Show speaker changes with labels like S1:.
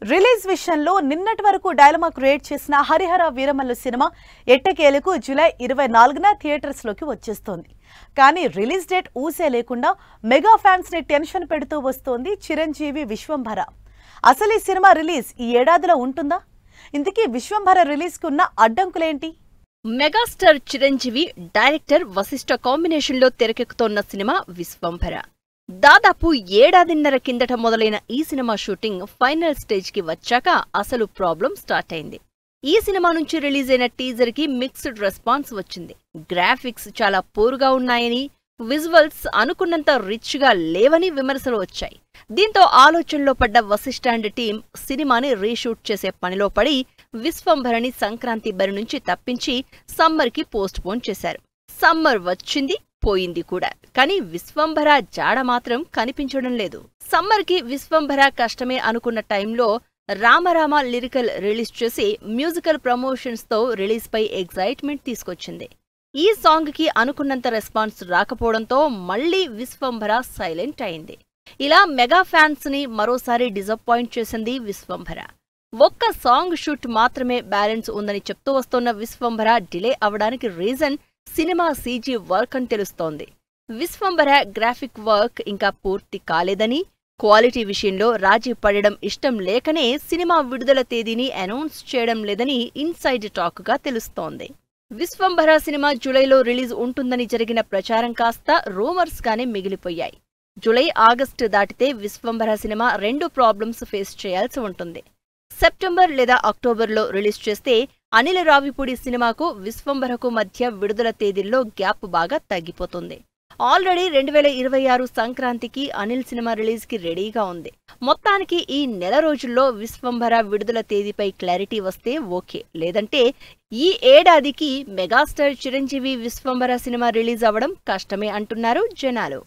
S1: Release విషయంలో నిన్నటి వరకు డైలమా క్రియేట్ చేసిన హరిహర వీరమల్లు సినిమా ఎట్టకేలకు జూలై 24న థియేటర్స్ లోకి వచ్చేస్తోంది. కానీ రిలీజ్ డేట్ ఊసే లేకుండా మెగా ఫ్యాన్స్ ని టెన్షన్ పెడుతూ వస్తోంది చిరంజీవి విశ్వంభర. అసలు ఈ సినిమా రిలీజ్ ఈ ఏడాదిలో ఉంటుందా? ఇంతకీ విశ్వంభర రిలీజ్ కు ఉన్న అడ్డంకులేంటి?
S2: Megastar Chiranjeevi director Vashishta combination లో తెరకెక్కుతోన్న సినిమా విశ్వంభర. దాదాపు ఏడాదిన్నర కిందట మొదలైన ఈ సినిమా షూటింగ్ ఫైనల్ స్టేజ్ కి వచ్చాక అసలు ప్రాబ్లం స్టార్ట్ అయింది. ఈ సినిమా నుంచి రిలీజ్ అయిన టీజర్ కి మిక్స్డ్ రెస్పాన్స్ వచ్చింది. గ్రాఫిక్స్ చాలా పూర్గా ఉన్నాయని, విజువల్స్ అనుకున్నంత రిచ్ గా లేవని విమర్శలు వచ్చాయి. దీంతో ఆలోచనలో పడ్డ వశిష్ఠ అండ్ టీం సినిమాని రీషూట్ చేసే పనిలో పడి విశ్వంభరని సంక్రాంతి బరి నుంచి తప్పించి సమ్మర్ కి పోస్ట్ పోన్ చేశారు. సమ్మర్ వచ్చింది, పోయింది కూడా. కానీ విశ్వంభర జాడ మాత్రం కనిపించడం లేదు. సమ్మర్ కి విశ్వంభర కష్టమే అనుకున్న టైంలో రామరామ లిరికల్ రిలీజ్ చేసి మ్యూజికల్ ప్రమోషన్స్ తో రిలీజ్ పై ఎగ్జైట్మెంట్ తీసుకొచ్చింది. ఈ సాంగ్ కి అనుకున్నంత రెస్పాన్స్ రాకపోవడంతో మళ్లీ విశ్వంభర సైలెంట్ అయింది. ఇలా మెగా ఫ్యాన్స్ ని మరోసారి డిసప్పాయింట్ చేసింది విశ్వంభర. ఒక్క సాంగ్ షూట్ మాత్రమే బ్యాలెన్స్ ఉందని చెప్తూ వస్తోన్న విశ్వంభర డిలే అవడానికి రీజన్ సినిమా సీజీ వర్క్ అని తెలుస్తోంది. విశ్వంభర గ్రాఫిక్ వర్క్ ఇంకా పూర్తి కాలేదని, క్వాలిటీ విషయంలో రాజీ పడడం ఇష్టం లేకనే సినిమా విడుదల తేదీని అనౌన్స్ చేయడం లేదని ఇన్సైడ్ టాక్ గా తెలుస్తోంది. విశ్వంభర సినిమా జూలైలో రిలీజ్ ఉంటుందని జరిగిన ప్రచారం కాస్త రూమర్స్ గానే మిగిలిపోయాయి. జూలై, ఆగస్టు దాటితే విశ్వంభర సినిమా రెండు ప్రాబ్లమ్స్ ఫేస్ చేయాల్సి ఉంటుంది. సెప్టెంబర్ లేదా అక్టోబర్లో రిలీజ్ చేస్తే అనిల్ రావిపూడి సినిమాకు విశ్వంభరకు మధ్య విడుదల తేదీల్లో గ్యాప్ బాగా తగ్గిపోతుంది. ఆల్రెడీ 2026 సంక్రాంతికి అనిల్ సినిమా రిలీజ్ కి రెడీగా ఉంది. మొత్తానికి ఈ నెల రోజుల్లో విశ్వంభర విడుదల తేదీపై క్లారిటీ వస్తే ఓకే, లేదంటే ఈ ఏడాదికి megastar Chiranjeevi Vishwambhara cinema release అవ్వడం కష్టమే అంటున్నారు జనాలు.